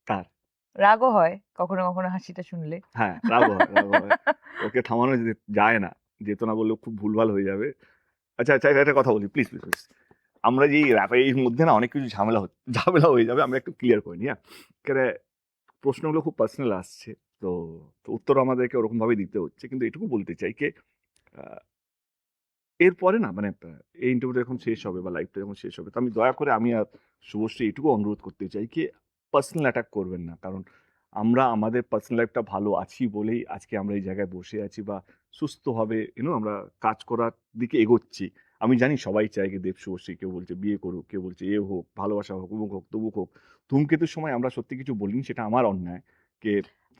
কার? রাগও হয় কখনো কখনো হাসিটা শুনলে। হ্যাঁ, রাগ হয়। ওকে থামানো যায় না, যেত না বললেও খুব ভুলভাল হয়ে যাবে। আচ্ছা একটা কথা বলি, প্লিজ। আমরা যে র্যাপের মধ্যে না অনেক কিছু ঝামেলা হয়ে যাবে, আমরা একটু ক্লিয়ার করে নিই। কেন প্রশ্নগুলো খুব পার্সোনাল আসছে, তো উত্তর আমাদেরকে ওরকম ভাবে দিতে হচ্ছে, কিন্তু এটুকু বলতে চাই কি, এরপরে না মানে এই ইন্টারভিউটা যখন শেষ হবে বা লাইভটা যখন শেষ হবে, তো আমি দয়া করে, আমি আর শুভশ্রী এটুকু অনুরোধ করতে চাই কি, পার্সোনাল অ্যাটাক করবেন না। কারণ আমরা আমাদের পার্সোনাল লাইফটা ভালো আছি বলেই আজকে আমরা এই জায়গায় বসে আছি বা সুস্থভাবে আমরা কাজ করার দিকে এগোচ্ছি। আমি জানি সবাই চায় কি দেব শুভশ্রী, কেউ বলছে বিয়ে করুক, কেউ বলছে এ হোক, ভালোবাসা হোক, অমুক হোক, তবুক হোক। ধূমকেতুর সময় আমরা সত্যি কিছু বলিনি, সেটা আমার অন্যায়। কে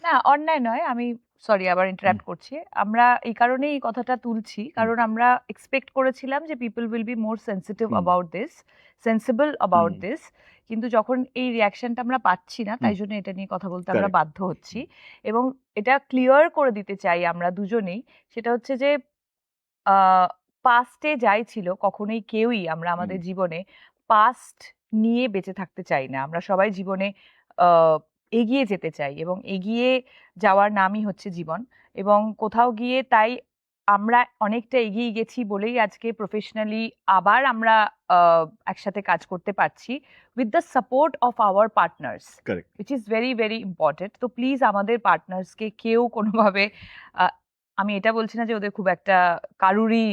না, অন্যায় নয়, আমি সরি আবার ইন্টারাপ্ট করছি। আমরা এই কারণেই এই কথাটা তুলছি, কারণ আমরা এক্সপেক্ট করেছিলাম যে people will be more sensitive about this, sensible about this, কিন্তু যখন এই রিয়াকশনটা আমরা পাচ্ছি না, তাই জন্য এটা নিয়ে কথা বলতে আমরা Correct. বাধ্য হচ্ছি। এবং এটা ক্লিয়ার করে দিতে চাই আমরা দুজনেই, সেটা হচ্ছে যে পাস্টে যাই ছিল, কখনোই কেউই আমরা আমাদের জীবনে পাস্ট নিয়ে বেঁচে থাকতে চাই না। আমরা সবাই জীবনে এগিয়ে যেতে চাই, এবং এগিয়ে যাওয়ার নামই হচ্ছে জীবন। এবং কোথাও গিয়ে তাই আমরা অনেকটা এগিয়ে গেছি বলেই আজকে প্রফেশনালি আবার আমরা একসাথে কাজ করতে পারছি with the support of our partners, correct. Which is very very important. তো প্লিজ আমাদের পার্টনার্সকে কেউ কোনোভাবে, আমি এটা বলছি না যে ওদের খুব একটা কারুরই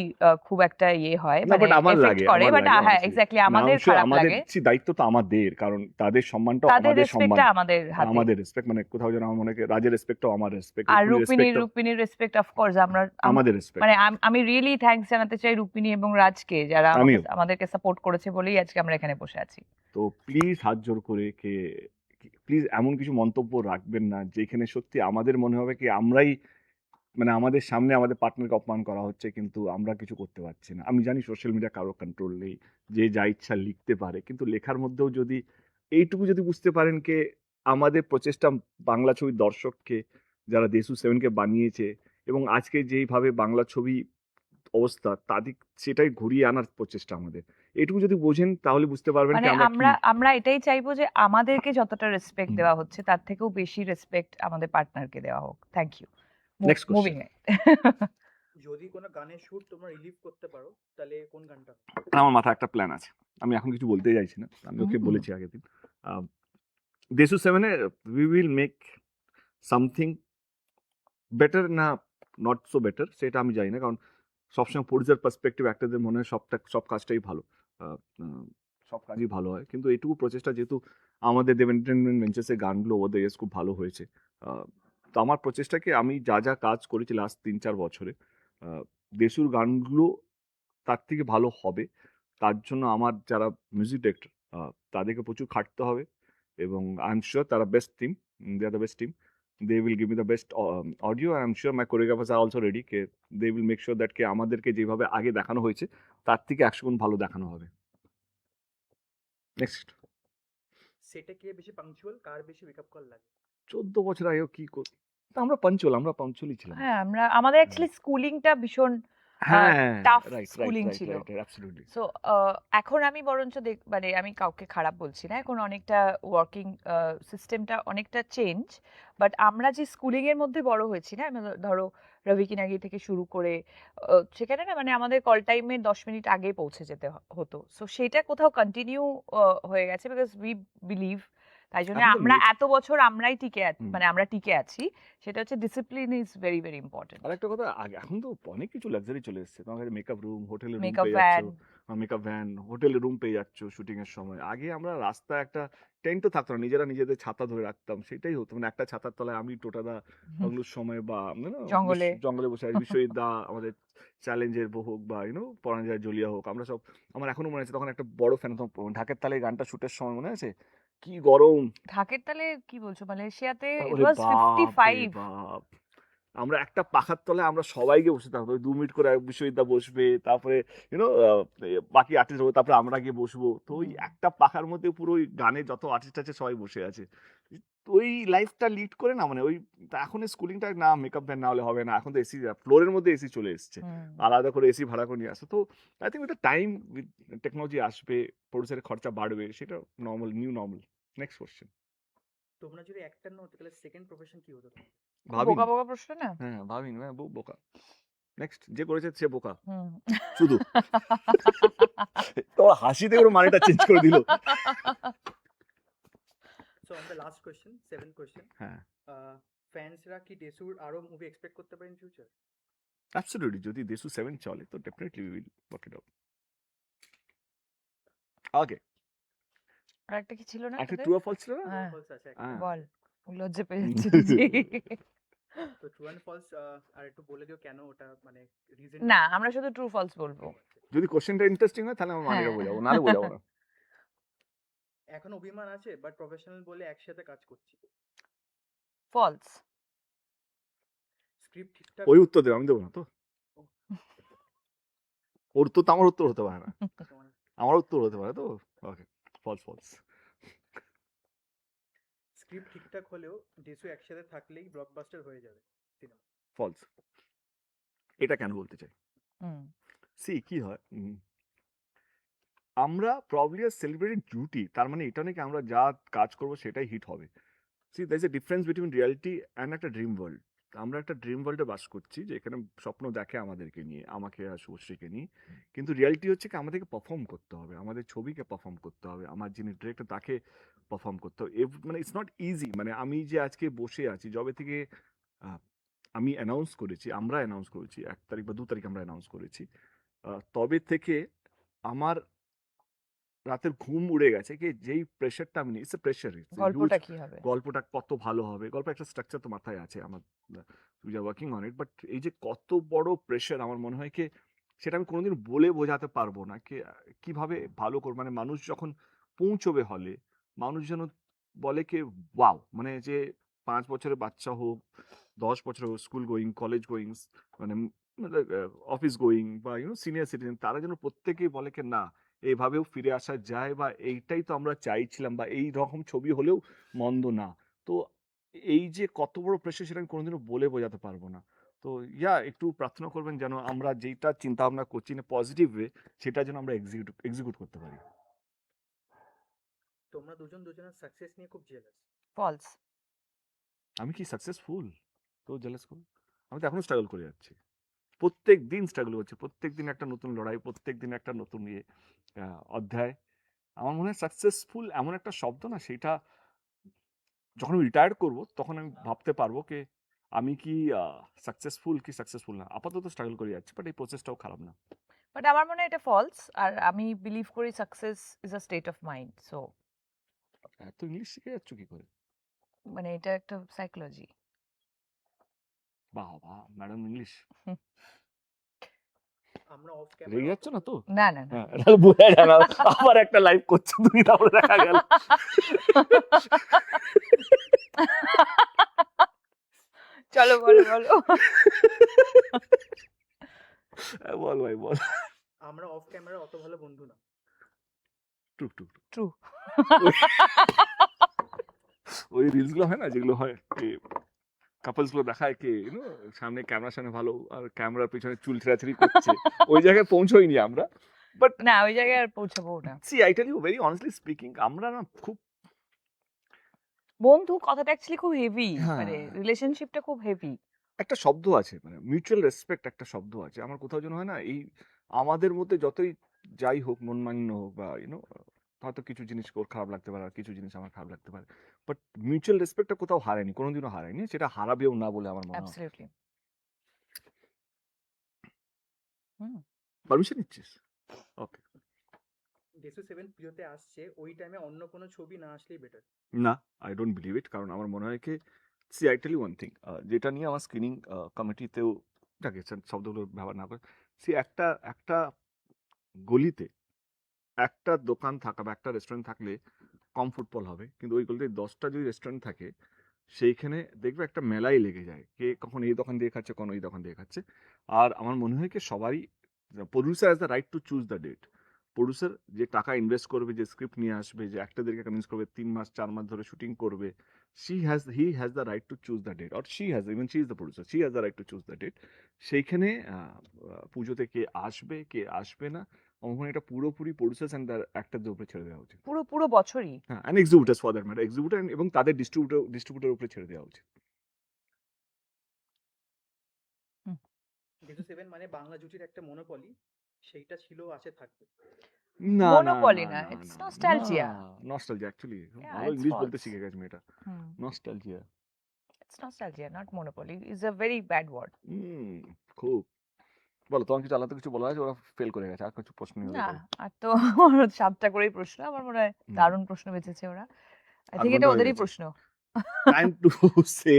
খুব একটা ইয়ে হয়, না, মানে বাট আমার এফেক্ট লাগে, করে, আমার বাট লাগে হ্যাঁ honestly। এক্স্যাক্টলি না, আমাদের I'm sure খারাপ আমাদের লাগে। দায়িত্ব তো আমাদের, কারণ তাদের সম্মানটাও তাদের আমাদের সম্মান, রেসপেক্টটা আমাদের হাতে। আমাদের রেসপেক্ট, মানে কোথাও যেন আমার মনে হয় রাজের রেসপেক্টও আমার রেসপেক্ট, আর রুপিনীর রেসপেক্ট অফকোর্স আমরা আমাদের রেসপেক্ট। মানে আমি রিয়েলি থ্যাঙ্কস জানাতে চাই রুপিনী এবং রাজকে, যারা আমিও। আমাদেরকে সাপোর্ট করেছে বলেই আজকে আমরা এখানে বসে আছি। তো প্লিজ হাত জোর করে প্লিজ এমন কিছু মন্তব্য রাখবেন না যেখানে সত্যি আমাদের মনে হবে কি আমরাই, মানে আমাদের সামনে আমাদের পার্টনারকে অপমান করা হচ্ছে, কিন্তু আমরা কিছু করতে পারছি না। আমি জানি সোশ্যাল মিডিয়া কারো কন্ট্রোল নেই, যে যা ইচ্ছা লিখতে পারে, কিন্তু লেখার মধ্যেও যদি এইটুকু যদি বুঝতে পারেন কে আমাদের প্রচেষ্টা বাংলা ছবির দর্শককে, যারা দেশু সেভেনকে বানিয়েছে এবং আজকে যেইভাবে বাংলা ছবি অবস্থা, তাদের সেটাই ঘুরিয়ে আনার প্রচেষ্টা আমাদের, এটুকু যদি বোঝেন তাহলে বুঝতে পারবেন মানে কি আমরা আমরা এটাই চাইবো যে আমাদেরকে যতটা রেসপেক্ট হুম। দেওয়া হচ্ছে তার থেকেও বেশি রেসপেক্ট আমাদের পার্টনারকে দেওয়া হোক। Thank you. Next question. Moving যদি কোনো গানের শুট তোমরা রিলিভ করতে পারো তাহলে কোন গানটা? আমার মাথায় একটা প্ল্যান আছে, আমি এখন কিছু বলতে চাইছি না, আমি ওকে হুম। বলেছি আগের দিন। দেশু সেভেনে we will make something better, না নট সো বেটার সেটা আমি জানি না, কারণ সবসময় প্রডিউসার পার্সপেক্টিভ অ্যাক্টরদের মনে হয় সব কাজটাই ভালো, সব কাজই ভালো হয়, কিন্তু এইটুকু প্রচেষ্টা, যেহেতু আমাদের দেব এন্টারটেনমেন্ট ভেঞ্চার্সের গানগুলো ওভার দ্য ইয়ার্স খুব ভালো হয়েছে, তো আমার প্রচেষ্টাকে আমি যা কাজ করেছি লাস্ট 3-4 বছরে, দেশুর গানগুলো তার থেকে ভালো হবে, তার জন্য আমার যারা মিউজিক ডিরেক্টর তাদেরকে প্রচুর খাটতে হবে, এবং আই এম শিওর তারা best team, they are the best team, they will give me the best audio, I am sure my choreographers are also ready, কে they will make sure that কে আমাদেরকে যেভাবে আগে দেখানো হয়েছে তার থেকে 100 গুণ ভালো দেখানো হবে। নেক্সট। সেটা কে বেশি পাংচুয়াল, কার বেশি মেকআপ কল লাগে? 14 বছর আগেও কি করত, আমরা পাঞ্চুয়ালি ছিলাম। হ্যাঁ, আমাদের অ্যাকচুয়ালি স্কুলিংটা ভীষণ হ্যাঁ tough রাইট schooling রাইট ছিল। রাইট অ্যাবসলিউটলি সো এখন আমি বরঞ্চ মানে আমি কাউকে খারাপ বলছি না, এখন অনেকটা ওয়ার্কিং সিস্টেমটা অনেকটা চেঞ্জ, বাট আমরা যে স্কুলিং এর মধ্যে বড় হয়েছি না, ধরো রবি কিনাগি থেকে শুরু করে সেখানে না মানে আমাদের কল টাইমের 10 মিনিট আগে পৌঁছে যেতে হতো, সো সেটা কোথাও কন্টিনিউ হয়ে গেছে বিকজ উই বিলিভ, তাই জন্য এখন তো আমরা এত বছর আমরাই হুম। মানে আমরা টিকে আছি, সেটা হচ্ছে discipline is very very important. আর একটা কথা এখন তো অনেক কিছু লাক্সারি চলে এসেছে, তোমার কাছে মেকআপ রুম, হোটেলে রুম মেকআপ পেয়ে ভ্যান, যাচ্ছ, মেকআপ ভ্যান, হোটেলে রুম পেয়ে যাচ্ছ শুটিং এর সময়। আগে আমরা রাস্তায় একটা টেন্টও থাকতো না, নিজেরা নিজেদের ছাতা ধরে রাখতাম, সেটাই হতো, মানে একটা ছাতার তলায় আমি টোটাদা বাংলোর সময় বা জঙ্গলে। জঙ্গলে বসে আছি, বিশ্বজিৎ দা আমাদের চ্যালেঞ্জের হোক বা পরাঞ্জয় জলিয়া হোক, আমরা সব, আমার এখনো মনে আছে তখন একটা বড় ফ্যান, ঢাকের তালে গানটা শুটের সময় মনে আছে কি গরম। ঢাকের তালে কি বলছো, মালয়েশিয়াতে ইট ওরে ওয়াজ বাপ রে 55। বাপ, আমরা একটা পাখার তলায় আমরা সবাইকে বসে থাকবো, 2 মিনিট করে বিশ্বজিৎদা বসবে, তারপরে বাকি আর্টিস্ট হবে, তারপরে আমরা গিয়ে বসবো, তো ওই একটা পাখার মধ্যে পুরো ওই গানে যত আর্টিস্ট আছে সবাই বসে আছে। তো ওই লাইফটা লিড করে না, মানে ওই তা এখন স্কুলিংটা না মেকআপ ভ্যান না হলে হবে না, এখন তো এসি ফ্লোরের মধ্যে এসি চলে এসছে, আলাদা করে এসি ভাড়া করে নিয়ে আসে। তো আই থিঙ্ক ওইটা টাইম উইথ টেকনোলজি আসবে, প্রডিউসারের খরচা বাড়বে, সেটা normal, new normal. Next question. তোমরা যদি অ্যাক্টর নও তাহলে সেকেন্ড প্রফেশন কি হতো তোমার? ভাবিনি, বোকা বোকা প্রশ্ন না। হ্যাঁ ভাবিনি, হ্যাঁ বোকা। নেক্সট, যে করেছে সে বোকা হুম। শুধু। তো হাসিতে ওর মানেটা চেঞ্জ করে দিল। So on the last question, 7th question, হ্যাঁ ফ্যান্সরা কি ডেসুর আরো মুভি এক্সপেক্ট করতে পারে ইন ফিউচার? অ্যাবসলিউটলি, যদি দেশু 7 চলে তো definitely we will work it out. Okay, আর একটা কি ছিল না একটা তোদের? ট্রু অর ফলস ছিল না? হ্যাঁ, ফলস আছে একটা। হ্যাঁ। বল, লজ্জা পেয়ে যাচ্ছে বুঝি। তো ট্রু অ্যান্ড ফলস আর একটু বলে দিও কেন ওটা, মানে রিজন। না, আমরা শুধু ট্রু ফলস বলবো। যদি কোশ্চেনটা ইন্টারেস্টিং হয় তাহলে আমার মানেটা হ্যাঁ। বোঝাবো, নাহলে বোঝাবো না। এখন অভিমান আছে বাট প্রফেশনাল বলে একসাথে কাজ করছি। ফলস। স্ক্রিপ্ট ঠিকঠাক ওই উত্তর দেবো, আমি দেবো না তো, ওর তো আমার উত্তর হতে পারে না, তোমার আমার উত্তর হতে পারে তো। ওকে, ফলস ফলস। স্ক্রিপ্ট ঠিকঠাক হলেও ডেসু একসাথে থাকলেই ব্লকবাস্টার হয়ে যাবে সিনেমা। ফলস। এটা কেন বলতে চাই, হুম। সি কি হয়, আমরা প্রবলি আর সেলিব্রেটেড ডিউটি, তার মানে এটা নাকি আমরা যা কাজ করবো সেটাই হিট হবে। See there is a difference between reality and একটা ড্রিম ওয়ার্ল্ড। আমরা একটা ড্রিম ওয়ার্ল্ডে বাস করছি, যে এখানে স্বপ্ন দেখে আমাদেরকে নিয়ে, আমাকে আর শুভশ্রীকে নিয়ে, কিন্তু রিয়ালিটি হচ্ছে কি আমাদেরকে পারফর্ম করতে হবে, আমাদের ছবিকে পারফর্ম করতে হবে, আমার যিনি ডিরেক্টর তাকে পারফর্ম করতে হবে, মানে ইটস নট ইজি। মানে আমি যে আজকে বসে আছি, যবে থেকে আমি অ্যানাউন্স করেছি, আমরা অ্যানাউন্স করেছি 1 তারিখ বা 2 তারিখ আমরা অ্যানাউন্স করেছি, তবে থেকে আমার রাতের ঘুম উড়ে গেছে, কি যেই প্রেশারটা আমি নিই, ইটস এ প্রেশার। গল্পটা কি হবে? গল্পটা কত ভালো হবে, গল্প একটা স্ট্রাকচার তো মাথায় আছে আমার, we are working on it, but এই যে কত বড় প্রেশার, আমার মনে হয় কি সেটা আমি কোনোদিন বলে বোঝাতে পারবো না, কি কিভাবে ভালো করবো। মানে মানুষ যখন পৌঁছবে হলে, মানুষ যেন বলে কি ওয়াও, মানে যে 5 বছরের বাচ্চা হোক, 10 বছরের হোক, স্কুল গোয়িং, কলেজ গোয়িং, মানে অফিস গোয়িং বা সিনিয়র সিটিজেন, তারা যেন প্রত্যেকেই বলে কি না এভাবেও ফিরে আসা যায়, বা এইটাই তো আমরা চাইছিলাম, বা এই রকম ছবি হলেও মন্দ না। তো এই যে কত বড় প্রেশার, সেটা আমি কোনোদিনও বলে বোঝাতে পারবো না। তো একটু প্রার্থনা করবেন যেন আমরা যেটা চিন্তা ভাবনা করছি না পজিটিভ ওয়ে, সেটা যেন আমরা এক্সিকিউট করতে পারি। তোমরা দুজন দুজনের সাকসেস নিয়ে খুব জেলাস। ফলস। আমি কি সাকসেসফুল তো জেলাস করব? আমি তো এখনো স্ট্রাগল করে যাচ্ছি, প্রত্যেক দিন স্ট্রাগল করছি, প্রত্যেক দিন একটা নতুন লড়াই, প্রত্যেক দিন একটা নতুন অধ্যায়। আমার মনে হয় সাকসেসফুল এমন একটা শব্দ না, সেটা যখন আমি রিটায়ার করবো তখন আমি ভাবতে পারবো যে আমি কি সাকসেসফুল না। আপাতত স্ট্রাগল করে যাচ্ছি, বাট এই প্রসেসটাও খারাপ না। বাট আমার মনে হয় এটা ফলস, আর আমি বিলিভ করি success is a state of mind. So এত ইংলিশ শিখে যাচ্ছ কি করে? মানে এটা একটা সাইকোলজি। বাহ বাহ, ম্যাডাম ইংলিশ। আমরা অফ রেগে ক্যামেরা যাচ্ছ না তো? না না না। হ্যাঁ, এটা বোঝা যায় না, আবার একটা লাইভ করছো তুমি, তারপরে দেখা গেল। চলো বলো বলো। বল ভাই বল। আমরা অফ ক্যামেরা অত ভালো বন্ধু না। টুক টুক টুক। ট্রু। ওই রিলস গুলো হয় না, যেগুলো হয় কাপলস গুলো দেখায় কি ইউনো সামনে ক্যামেরার সামনে ভালো আর ক্যামেরার পিছনে চুল ছেঁড়াছেড়ি করছে ওই জায়গায় পৌঁছইনি আমরা বাট না ওই জায়গায় আর পৌঁছাবো না। See I tell you very honestly speaking আমরা না খুব বন্ধু কথাটা অ্যাকচুয়ালি খুব হেভি, হ্যাঁ। মানে রিলেশনশিপটা খুব হেভি। একটা শব্দ আছে মানে মিউচুয়াল রেসপেক্ট একটা শব্দ আছে আমার কোথাও যেন হয় না এই আমাদের মধ্যে যতই যাই হোক মনমান্য হোক বা ইউনো হয়তো কিছু জিনিস ওর খারাপ লাগতে পারে আর কিছু জিনিস আমার খারাপ লাগতে পারে বাট মিউচুয়াল রেসপেক্টটা কোথাও হারায়নি কোনোদিনও হারায়নি সেটা হারাবেও না বলে আমার মনে হয় অ্যাবসলিউটলি। হুম। পারমিশন নিচ্ছিস ওকে ডেসু 7 প্রিয়তে আসছে, ওই টাইমে অন্য কোনো ছবি না আসলেই বেটার। না আই ডোন্ট বিলিভ ইট কারণ আমার মনে হয় কি see I tell you one thing যেটা নিয়ে আমার স্ক্রিনিং কমিটিতেও যাকে শব্দগুলো ব্যবহার না করে সি একটা একটা গলিতে একটা দোকান থাকা বা একটা রেস্টুরেন্ট থাকলে কম ফুটফল হবে কিন্তু ওই গলিতে 10টা যদি রেস্টুরেন্ট থাকে সেইখানে দেখবে একটা মেলাই লেগে যায় কে কখন এই দোকান দিয়ে খাচ্ছে কখন ওই দোকান দিয়ে খাচ্ছে আর আমার মনে হয় কি সবারই producer has the right to choose the date producer যে টাকা ইনভেস্ট করবে যে স্ক্রিপ্ট নিয়ে আসবে যে অ্যাক্টরদেরকে কনভিন্স করবে 3 মাস 4 মাস ধরে শুটিং করবে he has the right to choose the date or she is the producer she has the right to choose the date সেইখানে পুজোতে কে আসবে না আমার মনে হয় এটা পুরোপুরি প্রডিউসার্স অ্যান্ড অ্যাক্টরদের উপরে ছেড়ে দেওয়া উচিত পুরো পুরো বছরই। হ্যাঁ অ্যান্ড এক্সিবিউটার্স ফর দ্যাট ম্যাটার এক্সিবিউটার এবং তাদের ডিস্ট্রিবিউটার উপরে ছেড়ে দেওয়া উচিত ডেসু 7 মানে বাংলা জুটির একটা মনোপলি, সেইটা ছিল, আছে, থাকবে। না Monopoly না, it's nostalgia. Nostalgia actually Yeah, ভালো it's ইংলিশ বলতে false. শিখে গেছে মেয়েটা হুম। Nostalgia It's nostalgia, not monopoly. It's a very bad word. খুব বলো তোমার কিছু আলাদা কিছু বলা আছে ওরা ফেল করে গেছে আর কিছু প্রশ্ন নেই ওদের না, করে। আর তো 7টা করেই প্রশ্ন। আমার মনে হয় হুম। দারুণ প্রশ্ন বেঁচেছে ওরা। আই আধ থিংক ঘন্টা এটা হয়ে ওদেরই গেছে। প্রশ্ন। Time to say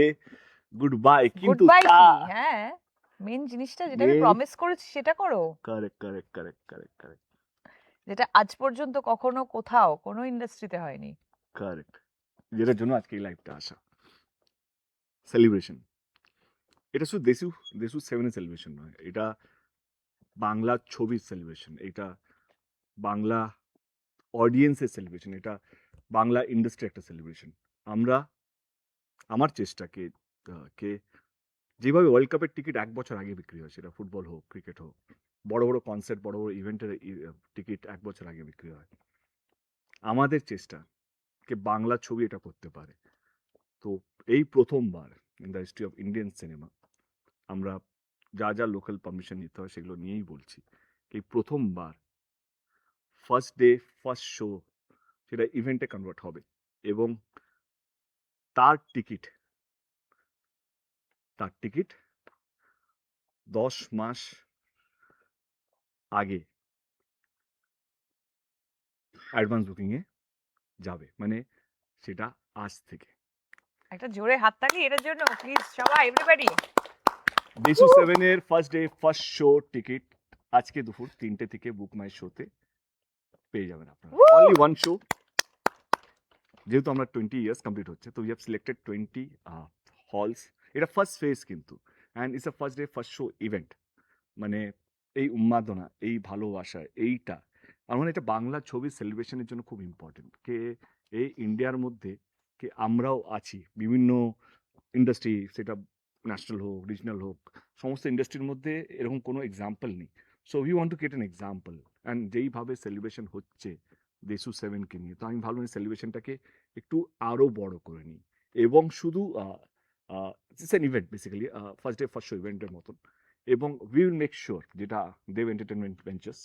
good bye good কিন্তু বাই কি? হ্যাঁ, মেন জিনিসটা যেটা আমি Main- প্রমিস করেছি সেটা করো। কারেক্ট যেটা আজ পর্যন্ত কখনো কোথাও কোনো ইন্ডাস্ট্রিতে হয়নি। কারেক্ট যেটার জন্য আজকে এই লাইভটা আসা সেলিব্রেশন এটা শুধু দেশু 7 সেলিব্রেশন নয় এটা বাংলা ছবির সেলিব্রেশন এটা বাংলা অডিয়েন্সের সেলিব্রেশন এটা বাংলা ইন্ডাস্ট্রি একটা সেলিব্রেশন আমরা আমার চেষ্টা কে যেভাবে ওয়ার্ল্ড কাপের টিকিট 1 বছর আগে বিক্রি হয় সেটা ফুটবল হোক ক্রিকেট হোক বড় বড় কনসার্ট বড় বড় ইভেন্টের টিকিট 1 বছর আগে বিক্রি হয় আমাদের চেষ্টা কে বাংলা ছবি এটা করতে পারে তো এই প্রথমবার in the history of Indian cinema আমরা যা লোকাল পারমিশন নিতে হয় সেগুলো নিয়েই বলছি এই প্রথমবার ফার্স্ট ডে ফার্স্ট শো সেটা ইভেন্টে কনভার্ট হবে এবং তার টিকিট 10 মাস আগে অ্যাডভান্স বুকিংয়ে যাবে মানে সেটা আজ থেকে একটা জোরে হাততালি এটার জন্য প্লিজ সবাই এভরিবডি। দেশু 7 এর first day first show ticket আজকে দুপুর 3টে থেকে বুক মাই শোতে পেয়ে যাবেন আপনারা Woo! অনলি ওয়ান শো যেহেতু আমরা 20 ইয়ার্স কমপ্লিট হচ্ছে তো উই হ্যাভ সিলেক্টেড 20 হলস এটা ফার্স্ট ফেজ কিন্তু and it's a first day first show event মানে এই উন্মাদনা এই ভালোবাসা এইটা আমার মনে হয় এটা বাংলা ছবির সেলিব্রেশনের জন্য খুব ইম্পর্টেন্ট কে এই ইন্ডিয়ার মধ্যে কে আমরাও আছি বিভিন্ন ইন্ডাস্ট্রি সেটা ন্যাশনাল হোক রিজনাল হোক সমস্ত ইন্ডাস্ট্রির মধ্যে এরকম কোনো এক্সাম্পল নেই so we want to get an example and যেইভাবে সেলিব্রেশন হচ্ছে দেশু 7কে নিয়ে তো আমি ভাবলাম এই সেলিব্রেশনটাকে একটু আরও বড় করে নিই এবং শুধু it's an event basically first day first show ইভেন্টের মতন এবং উই উইল মেক শিওর যেটা Dev entertainment ventures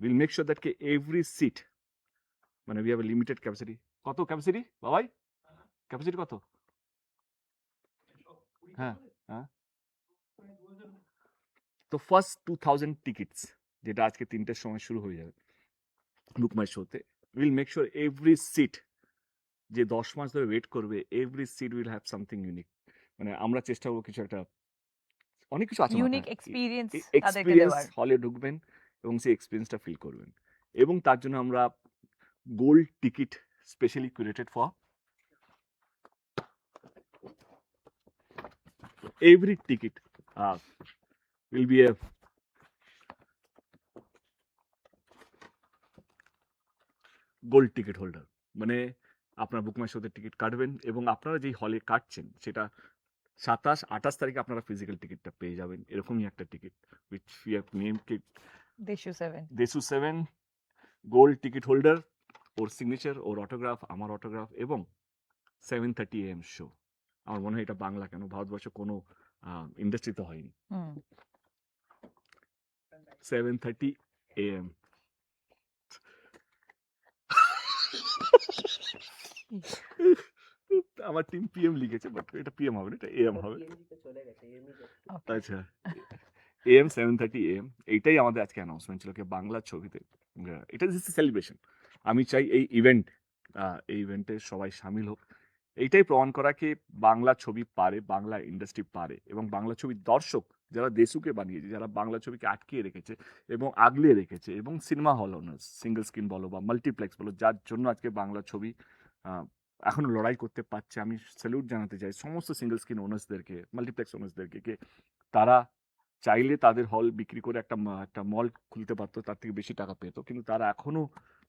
will make sure that কে এভরি সিট মানে we have a limited capacity কত ক্যাপাসিটি বাবাই ক্যাপাসিটি কত হ্যাঁ তো ফার্স্ট 2000 টিকিটস যেটা আজকে 3টের সময় শুরু হয়ে যাবে বুক মাই শোতে will make sure every seat যে 10 মাস ধরে ওয়েট করবে every seat will have something unique মানে আমরা চেষ্টা করবো কিছু একটা অনেক কিছু আছে ইউনিক এক্সপিরিয়েন্স তাদেরকে এক্সপিরিয়েন্স দেওয়ার। হলে ঢুকবেন এবং সেই এক্সপিরিয়েন্সটা ফিল করবেন এবং তার জন্য আমরা gold ticket specially curated for every ticket will be a gold ticket holder মানে আপনার বুক মাই শোতে টিকিট কাটবেন এবং আপনারা যেই হলে কাটছেন সেটা 27-28 তারিখে আপনারা ফিজিক্যাল টিকিটটা পেয়ে যাবেন। এরকমই একটা ticket which we have named it Deshu 7। Deshu 7 gold ticket holder, ওর সিগনেচার, ওর অটোগ্রাফ, আমার অটোগ্রাফ এবং 7:30 AM শো। আমার মনে হয় এটা বাংলা কেন, ভারতবর্ষ কোনো ইন্ডাস্ট্রিতে হয়নি। 7:30 AM আমার টিম PM লিখেছে, বাট এটা PM হবে না, এটা AM হবে। চলে গেছে এমনি আচ্ছা, AM 7:30 AM এইটাই আমাদের আজকে অ্যানাউন্সমেন্ট ছিল কি বাংলা ছবিতে এটা দিস সেলিব্রেশন। আমি চাই এই ইভেন্টে সবাই সামিল হোক। এইটাই প্রমাণ করা কি বাংলা ছবি পারে, বাংলা ইন্ডাস্ট্রি পারে এবং বাংলা ছবির দর্শক যারা দেশুকে বানিয়েছে, যারা বাংলা ছবিকে আটকিয়ে রেখেছে এবং আগলে রেখেছে এবং cinema hall owners, single screen বলো বা মাল্টিপ্লেক্স বলো, যার জন্য আজকে বাংলা ছবি এখনো লড়াই করতে পারছে, আমি স্যালুট জানাতে চাই সমস্ত সিঙ্গেল স্ক্রিন ওনার্সদেরকে, মাল্টিপ্লেক্স ওনার্সদেরকে, কে তারা চাইলে তাদের হল বিক্রি করে একটা মল খুলতে পারতো, তার থেকে বেশি টাকা পেতো, কিন্তু তারা এখনো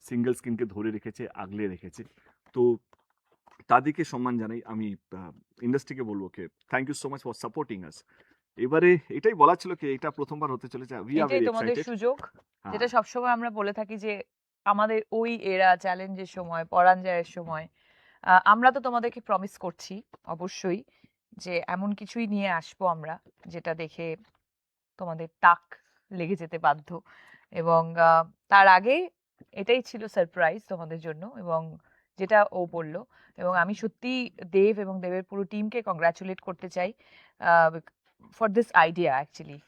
সিঙ্গেল স্ক্রিনকে ধরে রেখেছে, আগলে রেখেছে। তো তাদেরকে সম্মান জানাই। আমি ইন্ডাস্ট্রিকে বলবো কে thank you so much for supporting us. এবারে এটাই বলা ছিল কি এটা প্রথমবার হতে চলেছে, উই আর এটাই ভেরি তোমাদের এক্সাইটেড। সুযোগ, যেটা সবসময় আমরা বলে থাকি যে আমাদের ওই এরা চ্যালেঞ্জের সময়, পরাঞ্জয়ের সময় আমরা তো তোমাদেরকে প্রমিস করছি অবশ্যই যে এমন কিছুই নিয়ে আসবো আমরা যেটা দেখে তোমাদের তাক লেগে যেতে বাধ্য। এবং তার আগে এটাই ছিল সারপ্রাইজ তোমাদের জন্য, এবং যেটা ও বললো, এবং আমি সত্যি দেব এবং দেবের পুরো টিমকে কংগ্রাচুলেট করতে চাই ফর দিস আইডিয়া, অ্যাকচুয়ালি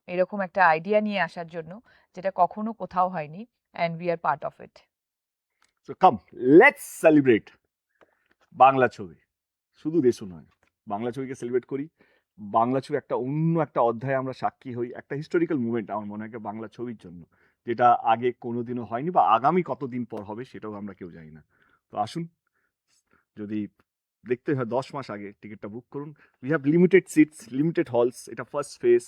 এরকম একটা আইডিয়া নিয়ে আসার জন্য যেটা কখনো কোথাও হয়নি, and we are part of it. So come let's celebrate Bangla ছবি, শুধু দেশু নয়, বাংলা ছবিকে সেলিব্রেট করি। বাংলা ছবি একটা অন্য একটা অধ্যায়ে আমরা সাক্ষী হই, একটা হিস্টোরিক্যাল মুভমেন্ট আমার মনে হয় বাংলা ছবির জন্য, যেটা আগে কোনোদিনও হয়নি বা আগামী কতদিন পর হবে সেটাও আমরা কেউ জানি না। তো আসুন, যদি দেখতে হয় 10 মাস আগে টিকিটটা বুক করুন। We have limited seats, limited halls, এটা ফার্স্ট ফেজ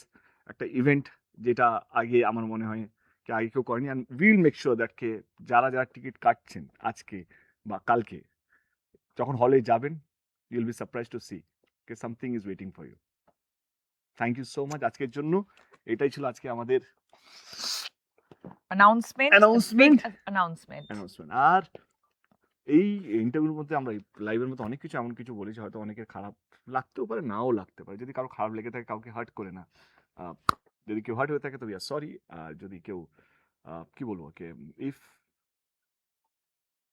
একটা ইভেন্ট, যেটা আগে আমার মনে হয় কি আগে কেউ করেনি। And will make sure that কে যারা যারা টিকিট কাটছেন আজকে বা কালকে যখন হলে যাবেন, you will be surprise to see কে something is waiting for you. Thank you so much আজকের জন্য। এটাই ছিল আজকে আমাদের অ্যানাউন্সমেন্ট। আর এই ইন্টারভিউর মধ্যে আমরা লাইভের মধ্যে অনেক কিছু এমন কিছু বলেছি, হয়তো অনেকের খারাপ লাগতেও পারে, নাও লাগতে পারে। যদি কারো খারাপ লেগে থাকে, কাউকে হার্ট করে না। যদি কেউ হার্ট হয়ে থাকে তো উই আর সরি। আর যদি কেউ কি বলবো কে if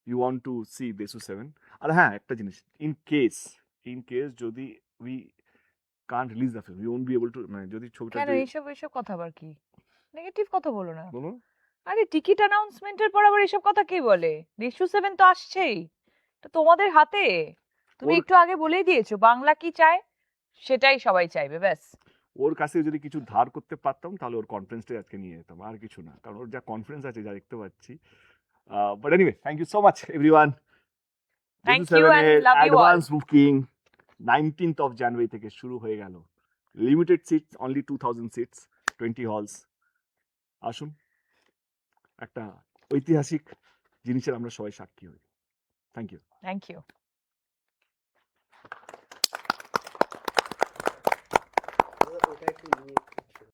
you want to see Deshu 7, আর হ্যাঁ একটা জিনিস, ইন কেস যদি we can't release the film, we won't be able to, মানে যদি ছবিটা কেন এইসব কথা আবার কি নেগেটিভ কথা বলো না। বলুন, আরে টিকিট অ্যানাউন্সমেন্টের পর আবার এসব কথা কে বলে? দেশু 7 তো আসছেই, তো তোমাদের হাতে। তুমি একটু আগে বলেই দিয়েছো বাংলা কি চায়, সেটাই সবাই চাইবে, ব্যাস। ওর কাছে যদি কিছু ধার করতে পারতাম তাহলে ওর কনফিডেন্সটাই আজকে নিয়ে যেতাম, আর কিছু না, কারণ ওর যা কনফিডেন্স আছে যা দেখতে পাচ্ছি। But anyway, thank you so much everyone. Thank you and love you all. Advance booking 19th of January থেকে শুরু হয়ে গেল। Limited seats, only 2000 seats, 20 halls. আসুন, একটা ঐতিহাসিক জিনিসের আমরা সবাই সাক্ষী হই। Thank you. Thank you. ওটা একটু